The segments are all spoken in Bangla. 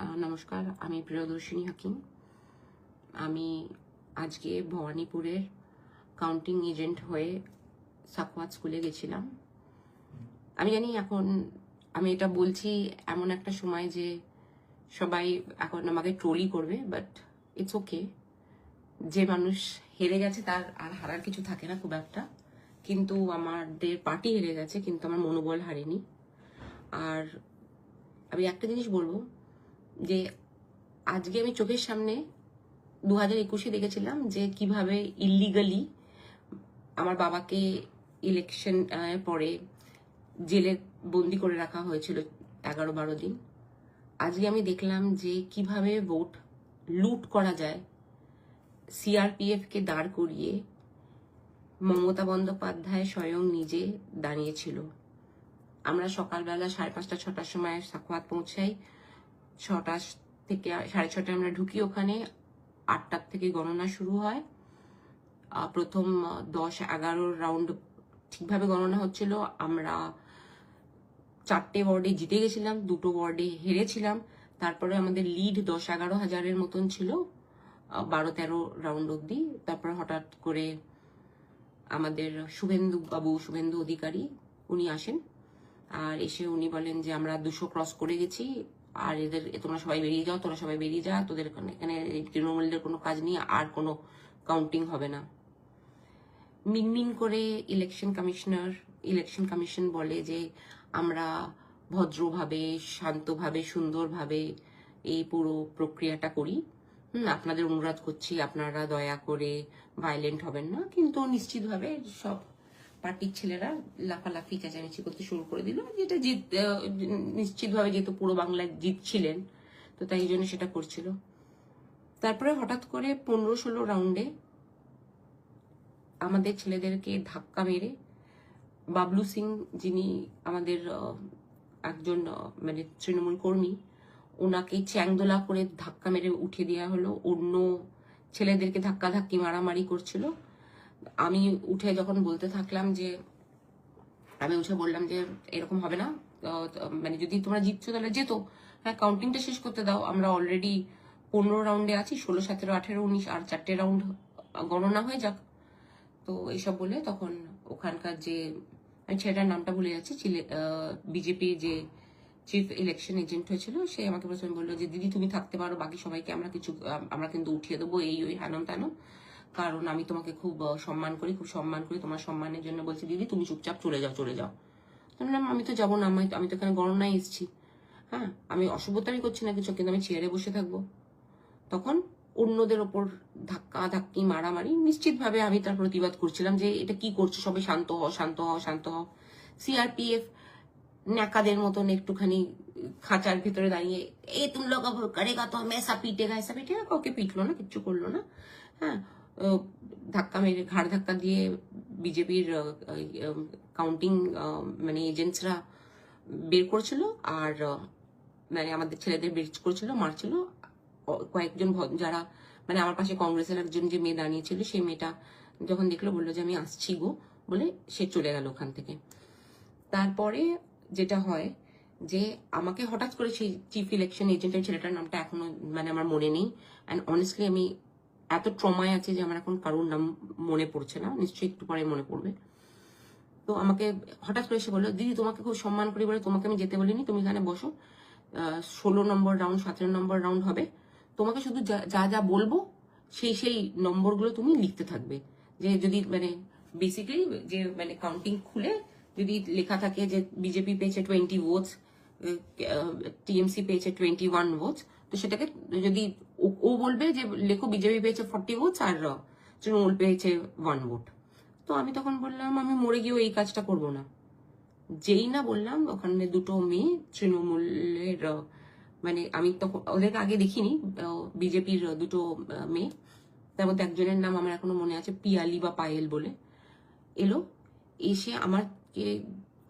নমস্কার, আমি প্রিয়দর্শিনী হাকিম। আমি আজকে ভবানীপুরের কাউন্টিং এজেন্ট হয়ে সাকওয়াত স্কুলে গেছিলাম। আমি জানি এখন আমি এটা বলছি এমন একটা সময় যে সবাই এখন আমাকে ট্রোলই করবে, বাট ইটস ওকে। যে মানুষ হেরে গেছে তার আর হারার কিছু থাকে না খুব একটা, কিন্তু আমাদের পার্টি হেরে গেছে, কিন্তু আমার মনোবল হারেনি। আর আমি একটা জিনিস বলবো যে আজকে আমি চোখের সামনে 2021-এ দেখেছিলাম যে কিভাবে ইল্লিগালি আমার বাবাকে ইলেকশন পরে জেলে বন্দি করে রাখা হয়েছিল 11-12 দিন। আজকে আমি দেখলাম যে কিভাবে ভোট লুট করা যায়। সিআরপিএফ কে দাঁড় করিয়ে মমতা বন্দ্যোপাধ্যায় স্বয়ং নিজে দাঁড়িয়েছিল। আমরা সকালবেলা 5:30-6টার সময় সাকওয়াত পৌঁছাই। 6টা থেকে 6:30 আমরা ঢুকি ওখানে। 8টার থেকে গণনা শুরু হয়। প্রথম 10-11 রাউন্ড ঠিকভাবে গণনা হচ্ছিল। আমরা 4টে ওয়ার্ডে জিতে গেছিলাম, 2টো ওয়ার্ডে হেরেছিলাম। তারপরে আমাদের লিড 10-11 হাজারের মতন ছিল 12-13 রাউন্ড অব্দি। তারপরে হঠাৎ করে আমাদের শুভেন্দু অধিকারী উনি আসেন, আর এসে উনি বলেন যে আমরা 200 ক্রস করে গেছি, আর তোমরা সবাই বেরিয়ে যাও, তোরা সবাই বেরিয়ে যা, তোদের এখানে তৃণমূলের কোনো কাজ নেই, আর কোনো কাউন্টিং হবে না। মিনমিন করে ইলেকশন কমিশন বলে যে আমরা ভদ্রভাবে, শান্তভাবে, সুন্দরভাবে এই পুরো প্রক্রিয়াটা করি। আপনাদের অনুরোধ করছি আপনারা দয়া করে ভায়োলেন্ট হবেন না। কিন্তু নিশ্চিতভাবে সব পার্টির ছেলেরা লাফালাফি চেঁচামেচি করতে শুরু করে দিল, যেটা নিশ্চিতভাবে যেহেতু পুরো বাংলায় জিতছিলেন, তো তাই জন্য সেটা করছিল। তারপরে হঠাৎ করে 15-16 রাউন্ডে আমাদের ছেলেদেরকে ধাক্কা মেরে বাবলু সিং, যিনি আমাদের একজন মানে তৃণমূল কর্মী, ওনাকে চ্যাংদোলা করে ধাক্কা মেরে উঠিয়ে দেওয়া হলো। অন্য ছেলেদেরকে ধাক্কাধাক্কি মারামারি করছিল। আমি উঠে যখন বলতে থাকলাম যে আমি উঠে বললাম যে এরকম হবে না, মানে যদি তোমরা জিতছো তাহলে যেত, হ্যাঁ কাউন্টিংটা শেষ করতে দাও। আমরা অলরেডি 15 রাউন্ডে আছি, 16, 17, 18, 19, আর 4টে রাউন্ড গণনা হয়ে যাক। তো এইসব বলে তখন ওখানকার যে, আমি ছেলেটার নামটা ভুলে যাচ্ছি, বিজেপি যে চিফ ইলেকশন এজেন্ট হয়েছিল, সে আমাকে প্রথমে বললো যে দিদি তুমি থাকতে পারো, বাকি সবাইকে আমরা কিন্তু উঠিয়ে দেবো, এই ওই হানন তানন, কারণ আমি তোমাকে খুব সম্মান করি, তোমার সম্মানের জন্য বলছি দিদি তুমি চুপচাপ চলে যাও। বললাম আমি তো যাবো না, আমি তো এখানে গণনায় এসেছি, হ্যাঁ আমি অসভ্যতামি করছি না কিছু, কিন্তু আমি চেয়ারে বসে থাকবো। তখন অন্যদের ওপর ধাক্কি মারামারি, নিশ্চিতভাবে আমি তার প্রতিবাদ করছিলাম যে এটা কি করছো, সবাই শান্ত হও। সিআরপিএফ ন্যাকাদের মতন একটুখানি খাঁচার ভিতরে দাঁড়িয়ে এই তুমি লোক করেগা তো মেসা পিটেগা, কাউকে পিটলো না, কিচ্ছু করলো না। হ্যাঁ ধাক্কা মেরে ঘাড় ধাক্কা দিয়ে বিজেপির কাউন্টিং মানে এজেন্টসরা বের করছিল, আর মানে আমাদের ছেলেদের বের করছিল, মারছিল। কয়েকজন যারা মানে আমার পাশে কংগ্রেসের একজন যে মেয়ে দাঁড়িয়েছিল, সেই মেয়েটা যখন দেখলো বললো যে আমি আসছি গো, বলে সে চলে গেল ওখান থেকে। তারপরে যেটা হয় যে আমাকে হঠাৎ করে সেই চিফ ইলেকশন এজেন্টের ছেলেটার নামটা এখনো মানে আমার মনে নেই, অ্যান্ড অনেস্টলি আমি এত ট্রমায় আছে যে আমার এখন কারোর নাম মনে পড়ছে না, নিশ্চয়ই একটু পরে মনে পড়বে। তো আমাকে হঠাৎ করে এসে বললো দিদি তোমাকে খুব সম্মান করি বলে তোমাকে আমি যেতে বলিনি, তুমি এখানে বসো, 16 নম্বর রাউন্ড 17 নম্বর রাউন্ড হবে, তোমাকে শুধু যা বলবো সেই নম্বরগুলো তুমি লিখতে থাকবে। যে যদি মানে বেসিক্যালি যে মানে কাউন্টিং খুলে যদি লেখা থাকে যে বিজেপি পেয়েছে 20 ভোটস, টিএমসি পেয়েছে 21 ভোটস, তো সেটাকে যদি ও বলবে যে লেখো বিজেপি পেয়েছে 40 ভোটস আর তৃণমূল পেয়েছে 1 ভোট। তো আমি তখন বললাম আমি মরে গিয়েও এই কাজটা করব না। যেই না বললাম, ওখানে দুটো মেয়ে তৃণমূলের মানে আমি তখন ওদেরকে আগে দেখিনি, বিজেপির দুটো মেয়ে, তার মধ্যে একজনের নাম আমার এখনো মনে আছে, পিয়ালি বা পায়েল বলে, এলো, এসে আমাকে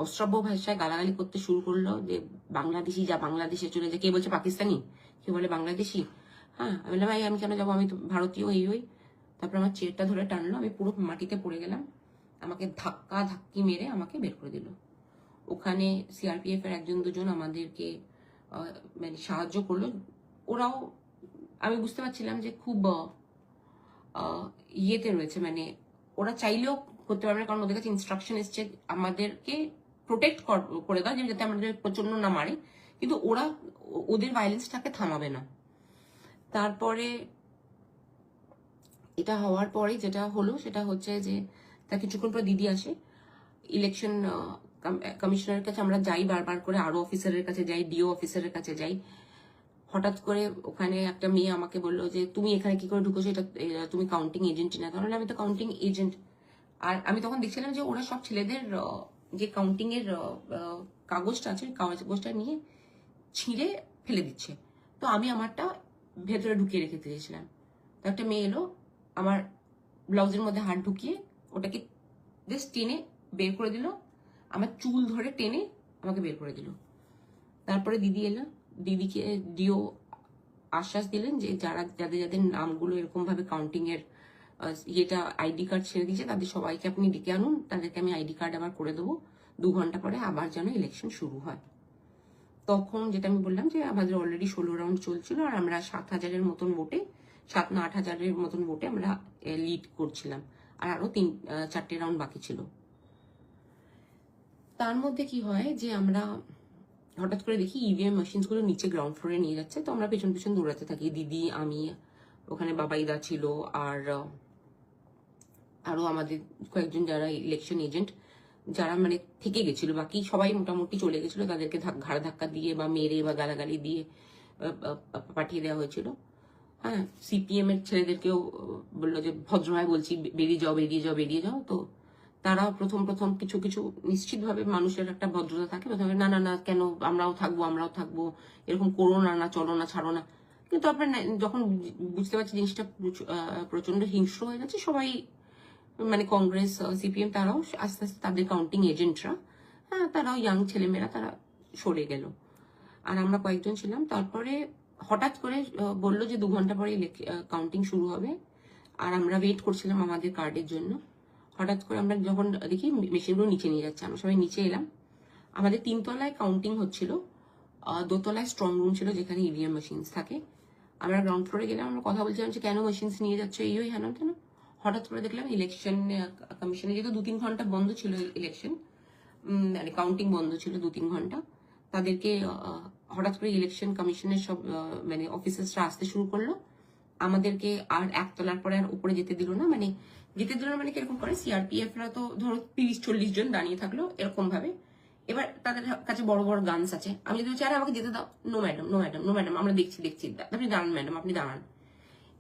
অশ্রাব্য ভাষায় গালাগালি করতে শুরু করলো যে বাংলাদেশি যা, বাংলাদেশে চলে যায়, কে বলছে পাকিস্তানি, কে বলে বাংলাদেশি। হ্যাঁ আমি বললাম ভাই আমি কেন যাবো, আমি তো ভারতীয়, এই ওই। তারপর আমার চেয়ারটা ধরে টানলো, আমি পুরো মাটিতে পড়ে গেলাম, আমাকে ধাক্কি মেরে আমাকে বের করে দিল। ওখানে সিআরপিএফ এর 1-2 জন আমাদেরকে মানে সাহায্য করলো, ওরাও, আমি বুঝতে পারছিলাম যে খুব ইয়েতে রয়েছে, মানে ওরা চাইলেও করতে পারবে না, কারণ ওদের কাছে ইনস্ট্রাকশন এসছে আমাদেরকে প্রোটেক্ট করে দাও, যাতে আমাদের প্রচন্ড না মারে, কিন্তু ওরা ওদের ভায়োলেন্সটাকে থামাবে না। তারপরে এটা হওয়ার পরে যেটা হলো সেটা হচ্ছে যে তার কিছুক্ষণ পর দিদি আসে। ইলেকশন কমিশনারের কাছে আমরা যাই বারবার করে, আরো অফিসারের কাছে যাই, ডিও অফিসারের কাছে যাই। হঠাৎ করে ওখানে একটা মেয়ে আমাকে বললো যে তুমি এখানে কি করে ঢুকেছো, এটা তুমি কাউন্টিং এজেন্ট না? তাহলে আমি তো কাউন্টিং এজেন্ট। আর আমি তখন দেখছিলাম যে ওরা সব ছেলেদের যে কাউন্টিং এর কাগজটা আছে, কাগজটা নিয়ে ছিঁড়ে ফেলে দিচ্ছে। তো আমি আমারটা ভেতরে ঢুকিয়ে রেখে দিয়েছিলাম। তো একটা মেয়ে এলো, আমার ব্লাউজের মধ্যে হাত ঢুকিয়ে ওটাকে জাস্ট টেনে বের করে দিল, আমার চুল ধরে টেনে আমাকে বের করে দিল। তারপরে দিদি এলো, দিদিকে ডিও আশ্বাস দিলেন যে যাদের যাদের নামগুলো এরকম ভাবে কাউন্টিং এর ইয়েটা আইডি কার্ড ছেড়ে দিয়েছে তাদের সবাইকে আপনি ডেকে আনুন, তাদেরকে আমি আইডি কার্ড আবার করে দেবো, 2 ঘন্টা পরে আবার যেন ইলেকশন শুরু হয়। তখন যেটা আমি বললাম যে আমাদের অলরেডি 16 রাউন্ড চলছিল, আর আমরা 7,000-এর মতন ভোটে, 7 না 8,000-এর মতন ভোটে আমরা লিড করছিলাম, আর আরো 4টে রাউন্ড বাকি ছিল। তার মধ্যে কি হয় যে আমরা হঠাৎ করে দেখি ইভিএম মেশিনস গুলো নিচে গ্রাউন্ড ফ্লোরে নিয়ে যাচ্ছে। তো আমরা পেছন পেছন দৌড়াতে থাকি, দিদি, আমি, ওখানে বাবাইদা ছিল, আর আরো আমাদের কয়েকজন যারা ইলেকশন এজেন্ট যারা মানে থেকে গেছিল, বাকি সবাই মোটামুটি চলে গেছিল, তাদেরকে ঘাড় ধাক্কা দিয়ে বা মেরে বা গালাগালি দিয়ে পাঠিয়ে দেওয়া হয়েছিল। হ্যাঁ, সিপিএম এর ছেলেদেরকেও বললো যে ভদ্রভাবে বলছি বেরিয়ে যাও বেরিয়ে যাও বেরিয়ে যাও। তো তারা প্রথম প্রথম কিছু কিছু নিশ্চিতভাবে মানুষের একটা ভদ্রতা থাকে, প্রথমে না না না কেন, আমরাও থাকবো, এরকম করো না, না চলো না, ছাড়ো না। কিন্তু আপনার যখন বুঝতে পারছি জিনিসটা প্রচন্ড হিংস্র হয়ে গেছে, সবাই মানে কংগ্রেস, সিপিএম, তারাও আস্তে আস্তে তাদের কাউন্টিং এজেন্টরা, হ্যাঁ, তারাও ইয়াং ছেলেমেয়েরা তারা সরে গেল, আর আমরা কয়েকজন ছিলাম। তারপরে হঠাৎ করে বললো যে 2 ঘন্টা পরে কাউন্টিং শুরু হবে, আর আমরা ওয়েট করছিলাম আমাদের কার্ডের জন্য। হঠাৎ করে আমরা যখন দেখি মেশিনগুলো নিচে নিয়ে যাচ্ছে, আমরা সবাই নিচে এলাম। আমাদের 3 তলায় কাউন্টিং হচ্ছিল, 2 তলায় স্ট্রং রুম ছিল যেখানে ইভিএম মেশিনস থাকে। আমরা গ্রাউন্ড ফ্লোরে গেলাম, আমরা কথা বলছিলাম যে কেন মেশিনস নিয়ে যাচ্ছে, এই ওই হেন তেন। হঠাৎ করে দেখলাম ইলেকশন কমিশনে, যেহেতু 2-3 ঘন্টা বন্ধ ছিল ইলেকশন, মানে কাউন্টিং বন্ধ ছিল 2-3 ঘন্টা, তাদেরকে হঠাৎ করে ইলেকশন কমিশনের সব মানে অফিসার্সরা আসতে শুরু করলো। আমাদেরকে আর 1 তলার পরে আর উপরে যেতে দিল না, মানে যেতে দিল না মানে কিরকম করে, সিআরপিএফরা তো ধরো 30-40 জন দাঁড়িয়ে থাকলো এরকম ভাবে। এবার তাদের কাছে বড় বড় গানস আছে, আমি যদি বলছি আরে আমাকে যেতে দাও, no madam no madam no madam, আমরা দেখছি আপনি দাঁড়ান ম্যাডাম, আপনি দাঁড়ান,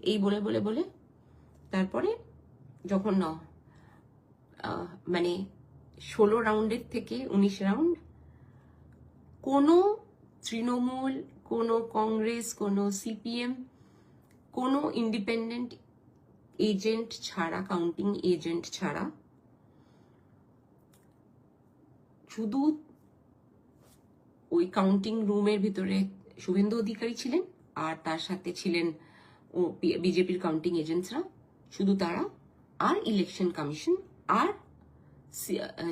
এই বলে বলে বলে তারপরে যখন মানে 16 রাউন্ডের থেকে 19 রাউন্ড কোনো তৃণমূল, কোনো কংগ্রেস, কোনো সিপিএম, কোনো ইন্ডিপেন্ডেন্ট এজেন্ট ছাড়া, কাউন্টিং এজেন্ট ছাড়া, শুধু ওই কাউন্টিং রুমের ভিতরে শুভেন্দু অধিকারী ছিলেন, আর তার সাথে ছিলেন ও বিজেপির কাউন্টিং এজেন্টসরা, শুধু তারা, আর ইলেকশন কমিশন আর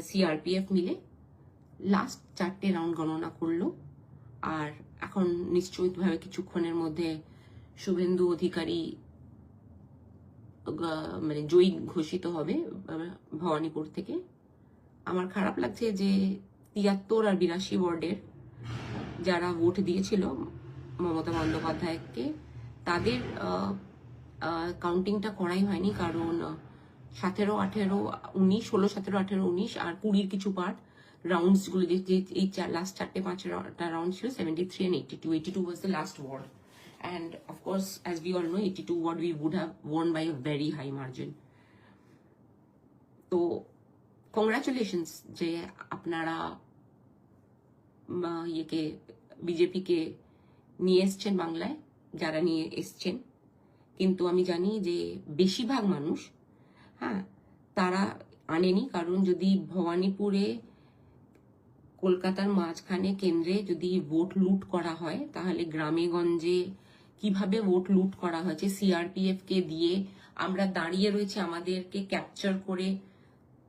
সিআরপিএফ মিলে লাস্ট 4টে রাউন্ড গণনা করলো। আর এখন নিশ্চয়ইভাবে কিছুক্ষণের মধ্যে শুভেন্দু অধিকারী মানে জয়ী ঘোষিত হবে ভবানীপুর থেকে। আমার খারাপ লাগছে যে 73 আর 82 ওয়ার্ডের যারা ভোট দিয়েছিল মমতা বন্দ্যোপাধ্যায়কে, তাদের কাউন্টিংটা করাই হয়নি, কারণ 17, 18, 19, 16, 17, 18, 19 আর 20 কিছু পার্ট রাউন্ডস গুলো যে এই লাস্ট 4-5টা রাউন্ড ছিল, 73 and 82. 82 was the last ward, and of course as we all know 82 ward we would have won by a very high margin. তো কংগ্রাচুলেশনস যে আপনারা ইয়েকে বিজেপিকে নিয়ে এসছেন বাংলায়, যারা নিয়ে এসছেন। কিন্তু আমি জানি যে বেশিরভাগ মানুষ, হ্যাঁ, তারা আনেনি, কারণ যদি ভবানীপুরে কলকাতার মাঝখানে কেন্দ্রে যদি ভোট লুট করা হয়, তাহলে গ্রামে গঞ্জে কিভাবে ভোট লুট করা হয়েছে, সিআরপিএফ কে দিয়ে আমরা দাঁড়িয়ে রয়েছে, আমাদেরকে ক্যাপচার করে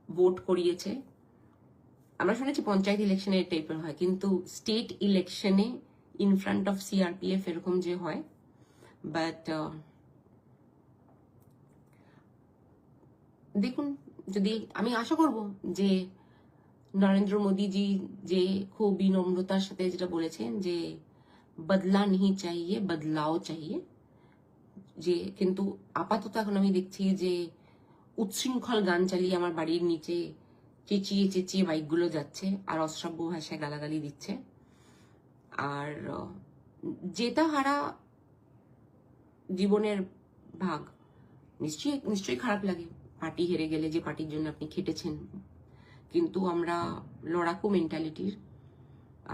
ভোট করিয়েছে। আমরা শুনেছি পঞ্চায়েত ইলেকশনে এই টাইপের হয়, কিন্তু স্টেট ইলেকশনে ইন ফ্রন্ট অফ সিআরপিএফ এরকম যে হয় বাট দেখুন, যদি আমি আশা করব যে নরেন্দ্র মোদীজি যে খুব বিনম্রতার সাথে যেটা বলেছেন যে বদলা नहीं चाहिए বদলাও चाहिए, যে কিন্তু আপাতত এখন আমি দেখছি যে উচ্ছৃঙ্খল গান চালিয়ে আমার বাড়ির নিচে চেঁচিয়ে চেঁচিয়ে বাইকগুলো যাচ্ছে আর অশ্রাব্য ভাষায় গালাগালি দিচ্ছে। আর জেতা হারা জীবনের ভাগ, নিশ্চয়ই খারাপ লাগে পার্টি হেরে গেলে, যে পার্টির জন্য আপনি খেটেছেন। কিন্তু আমরা লড়াকু মেন্টালিটির,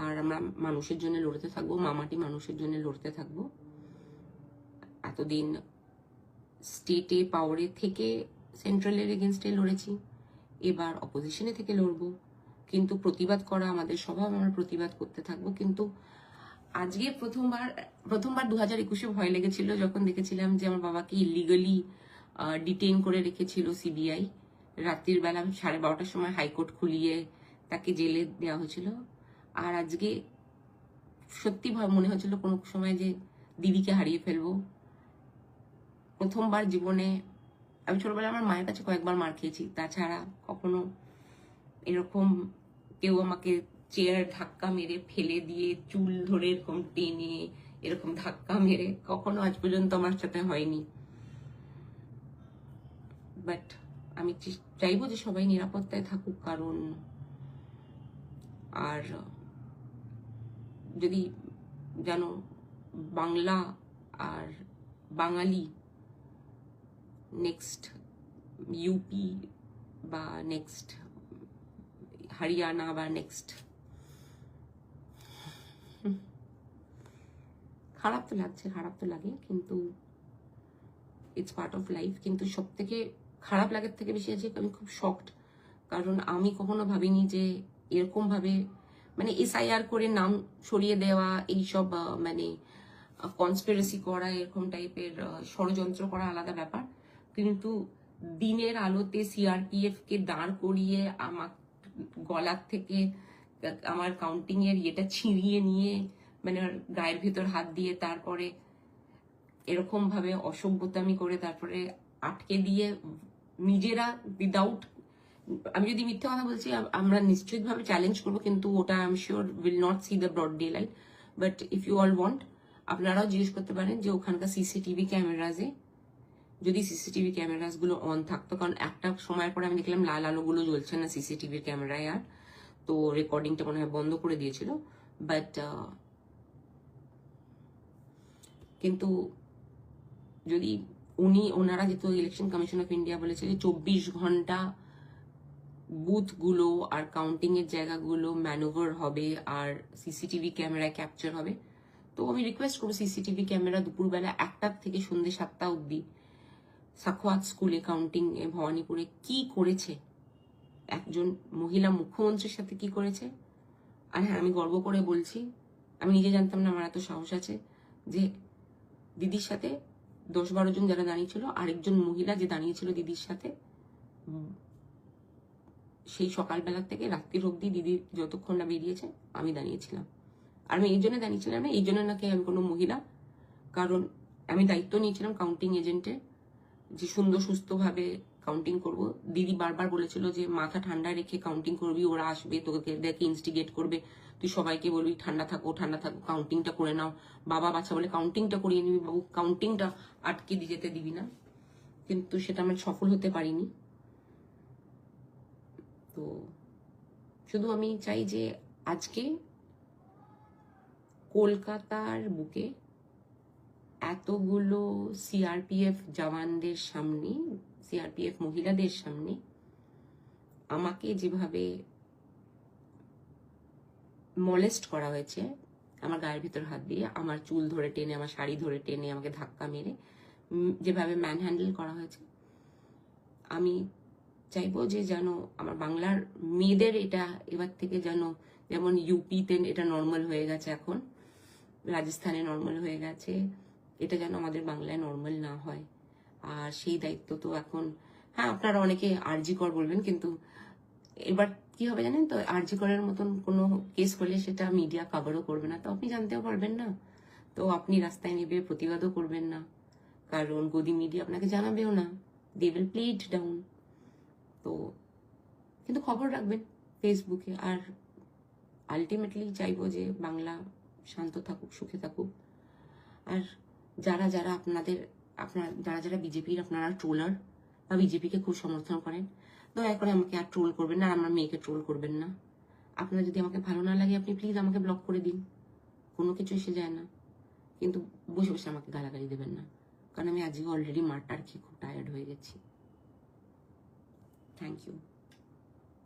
আর আমরা মানুষের জন্য লড়তে থাকবো, মামাটি মানুষের জন্য লড়তে থাকবো। এতদিন স্টেটে পাওয়ারে থেকে সেন্ট্রালের এগেনস্টে লড়েছি, এবার অপোজিশনে থেকে লড়বো। কিন্তু প্রতিবাদ করা আমাদের স্বভাব, আমরা প্রতিবাদ করতে থাকবো। কিন্তু আজকে প্রথমবার 2021-এ ভয় লেগেছিল যখন দেখেছিলাম যে আমার বাবাকে ইলিগালি ডিটেইন করে রেখেছিল সিবিআই। রাত্রির বেলা 12:30টার সময় হাইকোর্ট খুলিয়ে তাকে জেলে দেওয়া হয়েছিল। আর আজকে সত্যি মনে হচ্ছিল কোনো সময় যে দিদিকে হারিয়ে ফেলবো। প্রথমবার জীবনে, আমি ছোটবেলায় আমার মায়ের কাছে কয়েকবার মার খেয়েছি, তাছাড়া কখনো এরকম কেউ আমাকে চেয়ার ধাক্কা মেরে ফেলে দিয়ে চুল ধরে এরকম টেনে এরকম ধাক্কা মেরে কখনো আজ পর্যন্ত আমার সাথে হয়নি। বাট আমি চাইবো যে সবাই নিরাপত্তায় থাকুক, কারণ আর যদি জানো বাংলা আর বাঙালি নেক্সট ইউপি বা নেক্সট হরিয়ানা বা নেক্সট, খারাপ তো লাগে, কিন্তু ইটস পার্ট অফ লাইফ। কিন্তু সব থেকে খারাপ লাগার থেকে বেশি আছে আমি খুব শকড, কারণ আমি কখনো ভাবিনি যে এরকম ভাবে মানে এসআইআর করে নাম সরিয়ে দেওয়া, এইসব মানে কনস্পিরেসি করা, এরকম টাইপের ষড়যন্ত্র করা আলাদা ব্যাপার। কিন্তু দিনের আলোতে সিআরপিএফ কে দাঁড় করিয়ে আমার গলার থেকে আমার কাউন্টিং এর ইয়েটা ছিঁড়িয়ে নিয়ে মানে গায়ের ভিতর হাত দিয়ে তারপরে এরকম ভাবে অসভ্যতামি করে তারপরে আটকে দিয়ে নিজেরা উইদাউট, আমি যদি মিথ্যে কথা বলছি আমরা নিশ্চিতভাবে চ্যালেঞ্জ করবো, কিন্তু ওটা I am sure will not see the broad daylight. But if you all want, আপনারাও জিজ্ঞেস করতে পারেন যে ওখানকার সিসিটিভি ক্যামেরাজে যদি সিসিটিভি ক্যামেরাস গুলো অন থাকতো, কারণ একটা সময়ের পরে আমি দেখলাম লাল আলোগুলো জ্বলছে না সিসিটিভির ক্যামেরায়, আর তো রেকর্ডিংটা মনে হয় বন্ধ করে দিয়েছিল। বাট কিন্তু যদি ওনারা যেহেতু ইলেকশন কমিশন অফ ইন্ডিয়া বলেছে যে 24 ঘন্টা বুথগুলো আর কাউন্টিং এর জায়গাগুলো ম্যানুভার হবে আর সিসিটিভি ক্যামেরায় ক্যাপচার হবে, তো আমি রিকোয়েস্ট করবো সিসিটিভি ক্যামেরা দুপুরবেলা 1টা থেকে সন্ধ্যে 7টা অব্দি সাখওয়াত স্কুলে কাউন্টিং এ ভবানীপুরে কি করেছে, একজন মহিলা মুখ্যমন্ত্রীর সাথে কি করেছে। আর হ্যাঁ, আমি গর্ব করে বলছি, আমি নিজে জানতাম না আমার এত সাহস আছে, যে দিদির সাথে 10-12 জন যারা দাঁড়িয়েছিল, আরেকজন মহিলা যে দাঁড়িয়েছিল দিদির সাথে, সেই সকালবেলা থেকে রাত্রির অব্দি দিদি যতক্ষণ না বেরিয়েছে আমি দাঁড়িয়েছিলাম। আর আমি এই জন্য দাঁড়িয়েছিলাম না, এই জন্য নাকি আমি কোনো মহিলা, কারণ আমি দায়িত্ব নিয়েছিলাম কাউন্টিং এজেন্টের, যে সুন্দর সুস্থভাবে কাউন্টিং করব। দিদি বারবার বলেছিল যে মাথা ঠান্ডা রেখে কাউন্টিং করবি, ওরা আসবে তোকে দেখে ইনস্টিগেট করবে, তুই সবাইকে বলবি ঠান্ডা থাকো কাউন্টিংটা করে নাও। বাবা বাচ্চা বলে কাউন্টিংটা করিয়ে নিবি বাবু, কাউন্টিংটা আটকে দিয়ে যেতে দিবি না। কিন্তু সেটা আমি সফল হতে পারিনি। তো শুধু আমি চাই যে আজকে কলকাতার বুকে এতগুলো সিআরপিএফ জওয়ানদের সামনে, সিআরপিএফ মহিলাদের সামনে আমাকে যেভাবে মলেস্ট করা হয়েছে, আমার গায়ের ভিতর হাত দিয়ে, আমার চুল ধরে টেনে, আমার শাড়ি ধরে টেনে, আমাকে ধাক্কা মেরে যেভাবে ম্যান হ্যান্ডেল করা হয়েছে, আমি চাইবো যে যেন আমার বাংলার মেয়েদের এটা এবার থেকে যেন, যেমন ইউপিতে এটা নর্মাল হয়ে গেছে, এখন রাজস্থানে নর্মাল হয়ে গেছে, এটা যেন আমাদের বাংলায় নর্মাল না হয়। আর সেই দায়িত্ব তো এখন, হ্যাঁ আপনারা অনেকে আরজিকর বলবেন, কিন্তু এবার কি হবে জানেন তো, আরজিকরের মতন কোনো কেস হলে সেটা মিডিয়া কভারও করবে না, তো আপনি জানতেও পারবেন না। তো আপনি রাস্তায় নেবে প্রতিবাদও করবেন না, কারণ গদি মিডিয়া আপনাকে জানাবেও না, they will play it down. তো কিন্তু খবর রাখবেন ফেসবুকে। আর আলটিমেটলি চাইবো যে বাংলা শান্ত থাকুক, সুখে থাকুক। আর যারা যারা যারা যারা বিজেপির আপনারা ট্রোলার বা বিজেপিকে খুব সমর্থন করেন, দয়া করে আমাকে আর ট্রোল করবেন না, আর আমার মেয়েকে ট্রোল করবেন না। আপনার যদি আমাকে ভালো না লাগে আপনি প্লিজ আমাকে ব্লক করে দিন, কোনো কিছু এসে যায় না। কিন্তু বসে বসে আমাকে গালাগালি দেবেন না, কারণ আমি আজকে অলরেডি মারটার খেয়ে খুব টায়ার্ড হয়ে গেছি। Thank you.